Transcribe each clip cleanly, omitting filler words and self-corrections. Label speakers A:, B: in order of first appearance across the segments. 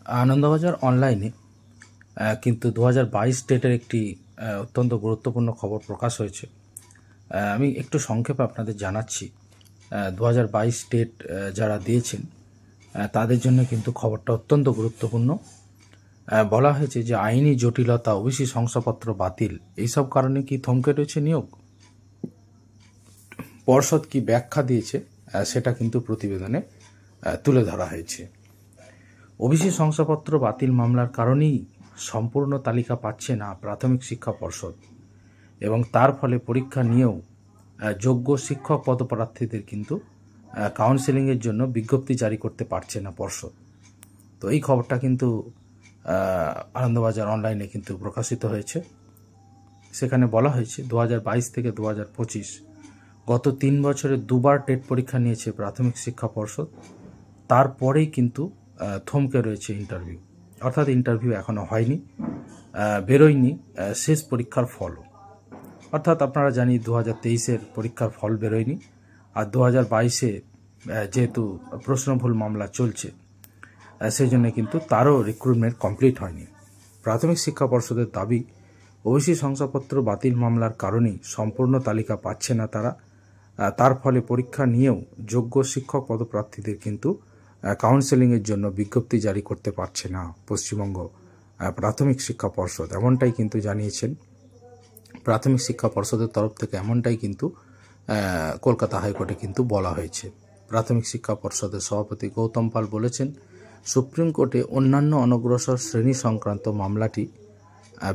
A: আনন্দবাজার অনলাইনে কিন্তু 2022 ডেটের একটি অত্যন্ত গুরুত্বপূর্ণ খবর প্রকাশ হয়েছে। আমি একটু সংক্ষেপে আপনাদের জানাচ্ছি। 2022 ডেট যারা দিয়েছেন তাদের জন্য কিন্তু খবরটা অত্যন্ত গুরুত্বপূর্ণ। বলা হয়েছে যে আইনি জটিলতা, ওবিসি শংসাপত্র বাতিল, এইসব কারণে কি থমকে রয়েছে নিয়োগ। পর্ষদ কি ব্যাখ্যা দিয়েছে সেটা কিন্তু প্রতিবেদনে তুলে ধরা হয়েছে। ওবিসি শংসাপত্র বাতিল মামলার কারণেই সম্পূর্ণ তালিকা পাচ্ছে না প্রাথমিক শিক্ষা পর্ষদ, এবং তার ফলে পরীক্ষা নিয়েও যোগ্য শিক্ষক পদপ্রার্থীদের কিন্তু কাউন্সেলিংয়ের জন্য বিজ্ঞপ্তি জারি করতে পারছে না পর্ষদ। তো এই খবরটা কিন্তু আনন্দবাজার অনলাইনে কিন্তু প্রকাশিত হয়েছে। সেখানে বলা হয়েছে 2022 থেকে 2025 গত 3 বছরে দুবার টেট পরীক্ষা নিয়েছে প্রাথমিক শিক্ষা পর্ষদ। তারপরেই কিন্তু থমকে রয়েছে ইন্টারভিউ, অর্থাৎ ইন্টারভিউ এখনও হয়নি, বেরোয়নি শেষ পরীক্ষার ফলও। অর্থাৎ আপনারা জানি 2023-এর পরীক্ষার ফল বেরোয়নি, আর 2022-এ যেহেতু প্রশ্নভুল মামলা চলছে সেই জন্য কিন্তু তারও রিক্রুটমেন্ট কমপ্লিট হয়নি। প্রাথমিক শিক্ষা পর্ষদের দাবি, ওবিসি শংসাপত্র বাতিল মামলার কারণেই সম্পূর্ণ তালিকা পাচ্ছে না তারা, তার ফলে পরীক্ষা নিয়েও যোগ্য শিক্ষক পদপ্রার্থীদের কিন্তু কাউন্সেলিংয়ের জন্য বিজ্ঞপ্তি জারি করতে পারছে না পশ্চিমবঙ্গ প্রাথমিক শিক্ষা পর্ষদ। এমনটাই কিন্তু জানিয়েছেন প্রাথমিক শিক্ষা পর্ষদের তরফ থেকে, এমনটাই কিন্তু কলকাতা হাইকোর্টে কিন্তু বলা হয়েছে। প্রাথমিক শিক্ষা পর্ষদের সভাপতি গৌতম পাল বলেছেন, সুপ্রিম কোর্টে অন্যান্য অনগ্রসর শ্রেণী সংক্রান্ত মামলাটি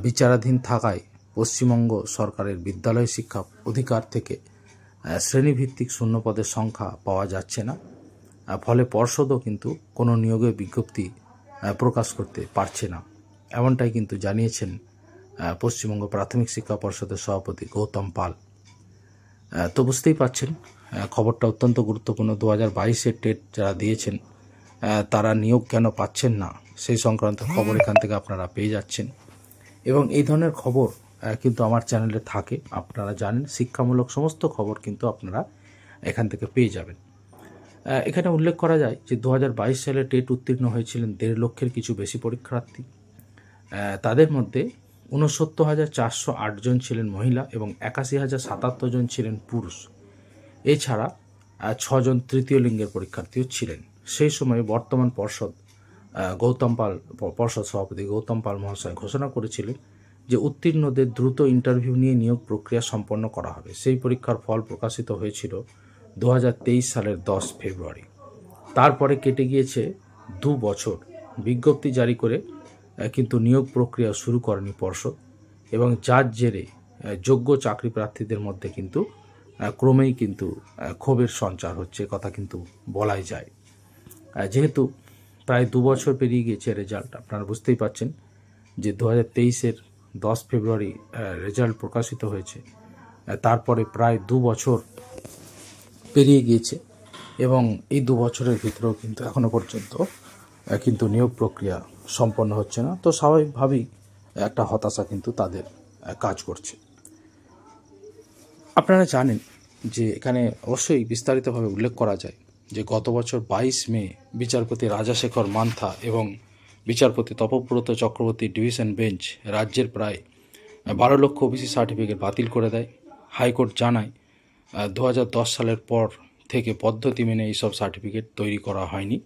A: বিচারাধীন থাকায় পশ্চিমবঙ্গ সরকারের বিদ্যালয় শিক্ষা অধিকার থেকে শ্রেণীভিত্তিক শূন্যপদের সংখ্যা পাওয়া যাচ্ছে না, ফলে পর্ষদও কিন্তু কোনো নিয়োগের বিজ্ঞপ্তি প্রকাশ করতে পারছে না। এমনটাই কিন্তু জানিয়েছেন পশ্চিমবঙ্গ প্রাথমিক শিক্ষা পর্ষদের সভাপতি গৌতম পাল। তো বুঝতেই পারছেন খবরটা অত্যন্ত গুরুত্বপূর্ণ। 2022-এর টেট যারা দিয়েছেন তারা নিয়োগ কেন পাচ্ছেন না সেই সংক্রান্ত খবর এখান থেকে আপনারা পেয়ে যাচ্ছেন, এবং এই ধরনের খবর কিন্তু আমার চ্যানেলে থাকে, আপনারা জানেন। শিক্ষামূলক সমস্ত খবর কিন্তু আপনারা এখান থেকে পেয়ে যাবেন। এখানে উল্লেখ করা যায় যে 2022 সালে টেট উত্তীর্ণ হয়েছিলেন 1.5 লক্ষের কিছু বেশি পরীক্ষার্থী। তাদের মধ্যে 69,408 জন ছিলেন মহিলা এবং 81,077 জন ছিলেন পুরুষ। এছাড়া 6 জন তৃতীয় লিঙ্গের পরীক্ষার্থীও ছিলেন। সেই সময় বর্তমান পর্ষদ সভাপতি গৌতম পাল মহাশয় ঘোষণা করেছিলেন যে উত্তীর্ণদের দ্রুত ইন্টারভিউ নিয়ে নিয়োগ প্রক্রিয়া সম্পন্ন করা হবে। সেই পরীক্ষার ফল প্রকাশিত হয়েছিল 2023 সালের 10 ফেব্রুয়ারি। তারপরে কেটে গিয়েছে 2 বছর, বিজ্ঞপ্তি জারি করে কিন্তু নিয়োগ প্রক্রিয়া শুরু করেনি পর্ষদ, এবং যার জেরে যোগ্য চাকরি প্রার্থীদের মধ্যে কিন্তু ক্রমেই কিন্তু ক্ষোভের সঞ্চার হচ্ছে, কথা কিন্তু বলাই যায়। যেহেতু প্রায় 2 বছর পেরিয়ে গিয়েছে রেজাল্ট, আপনারা বুঝতেই পারছেন যে 2023-এর 10 ফেব্রুয়ারি রেজাল্ট প্রকাশিত হয়েছে, তারপরে প্রায় 2 বছর পেরিয়ে গিয়েছে, এবং এই 2 বছরের ভিতরেও কিন্তু এখনো পর্যন্ত কিন্তু নিয়োগ প্রক্রিয়া সম্পন্ন হচ্ছে না। তো স্বাভাবিকভাবেই একটা হতাশা কিন্তু তাদের কাজ করছে। আপনারা জানেন যে এখানে অবশ্যই বিস্তারিতভাবে উল্লেখ করা যায় যে গত বছর 22 মে বিচারপতি রাজাশেখর মান্থা এবং বিচারপতি তপব্রত চক্রবর্তী ডিভিশন বেঞ্চ রাজ্যের প্রায় 12 লক্ষ ওবিসি সার্টিফিকেট বাতিল করে দেয়। হাইকোর্ট জানায় 2010 সালের পর থেকে পদ্ধতি মেনে এইসব সার্টিফিকেট তৈরি করা হয়নি।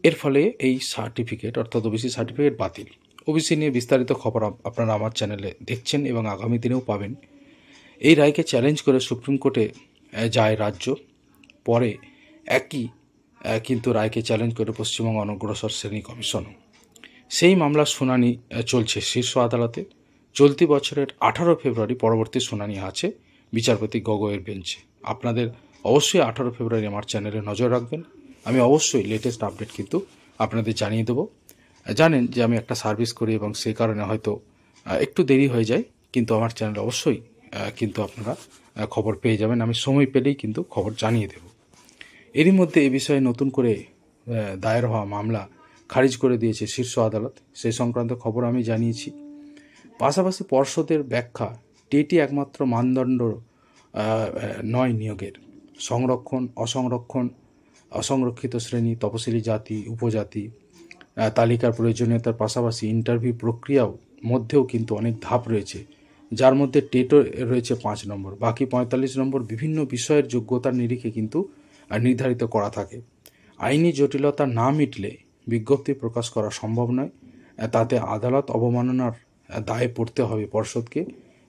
A: এর ফলে এই সার্টিফিকেট অর্থাৎ ওবিসি সার্টিফিকেট বাতিল। ওবিসি নিয়ে বিস্তারিত খবর আপনারা আমার চ্যানেলে দেখছেন এবং আগামী দিনেও পাবেন। এই রায়কে চ্যালেঞ্জ করে সুপ্রিম কোর্টে যায় রাজ্য। পরে একই কিন্তু রায়কে চ্যালেঞ্জ করে পশ্চিমবঙ্গ অনগ্রসর শ্রেণী কমিশনও। সেই মামলার শুনানি চলছে শীর্ষ আদালতে। চলতি বছরের 18 ফেব্রুয়ারি পরবর্তী শুনানি আছে বিচারপতি গগৈয়ের বেঞ্চে। আপনাদের অবশ্যই 18 ফেব্রুয়ারি আমার চ্যানেলে নজর রাখবেন। আমি অবশ্যই লেটেস্ট আপডেট কিন্তু আপনাদের জানিয়ে দেবো। জানেন যে আমি একটা সার্ভিস করি এবং সেই কারণে হয়তো একটু দেরি হয়ে যায়, কিন্তু আমার চ্যানেলে অবশ্যই কিন্তু আপনারা খবর পেয়ে যাবেন। আমি সময় পেলেই কিন্তু খবর জানিয়ে দেব। এরই মধ্যে এই বিষয়ে নতুন করে দায়ের হওয়া মামলা খারিজ করে দিয়েছে শীর্ষ আদালত, সেই সংক্রান্ত খবর আমি জানিয়েছি। পাশাপাশি পর্ষদের ব্যাখ্যা, টেটই একমাত্র মানদণ্ড নয় নিয়োগের। সংরক্ষণ, অসংরক্ষিত শ্রেণী, তপশিলি জাতি, উপজাতি তালিকার প্রয়োজনীয়তার পাশাপাশি ইন্টারভিউ প্রক্রিয়াও মধ্যেও কিন্তু অনেক ধাপ রয়েছে, যার মধ্যে টেটও রয়েছে 5 নম্বর। বাকি 45 নম্বর বিভিন্ন বিষয়ের যোগ্যতার নিরিখে কিন্তু নির্ধারিত করা থাকে। আইনি জটিলতা না মিটলে বিজ্ঞপ্তি প্রকাশ করা সম্ভব নয়, তাতে আদালত অবমাননার দায়ে পড়তে হবে পর্ষদকে।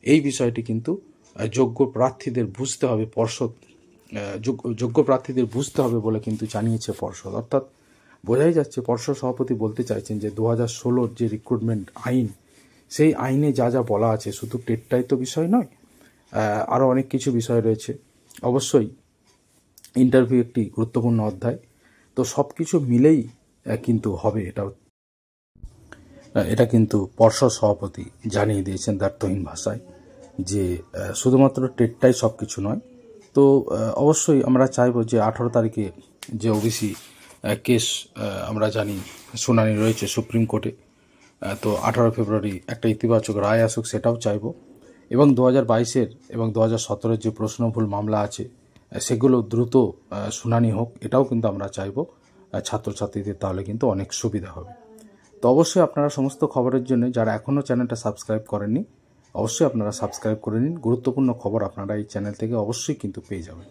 A: এই বিষয়টি কিন্তু যোগ্য প্রার্থীদের বুঝতে হবে, যোগ্য প্রার্থীদের বুঝতে হবে বলে কিন্তু জানিয়েছে পর্ষদ। অর্থাৎ বোঝাই যাচ্ছে পর্ষদ সভাপতি বলতে চাইছেন যে 2016 যে রিক্রুটমেন্ট আইন, সেই আইনে যা যা বলা আছে শুধু টেটটাই তো বিষয় নয়, আরও অনেক কিছু বিষয় রয়েছে। অবশ্যই ইন্টারভিউ একটি গুরুত্বপূর্ণ অধ্যায়, তো সব কিছু মিলেই কিন্তু হবে। এটা কিন্তু পর্ষদ সভাপতি জানিয়ে দিয়েছেন দ্ব্যর্থহীন ভাষায় যে শুধুমাত্র টেটটাই সব কিছু নয়। তো অবশ্যই আমরা চাইব যে 18 তারিখে যে ওবিসি কেস আমরা জানি শুনানি রয়েছে সুপ্রিম কোর্টে, তো 18 ফেব্রুয়ারি একটা ইতিবাচক রায় আসুক, সেটাও চাইব। এবং 2022-এর এবং 2017-এর যে প্রশ্নভুল মামলা আছে সেগুলো দ্রুত শুনানি হোক, এটাও কিন্তু আমরা চাইব ছাত্রছাত্রীদের, তাহলে কিন্তু অনেক সুবিধা হবে। তো অবশ্যই আপনারা সমস্ত খবরের জন্য যারা এখনও চ্যানেলটা সাবস্ক্রাইব করেননি, অবশ্যই আপনারা সাবস্ক্রাইব করে নিন। গুরুত্বপূর্ণ খবর আপনারা এই চ্যানেল থেকে অবশ্যই কিন্তু পেয়ে যাবেন।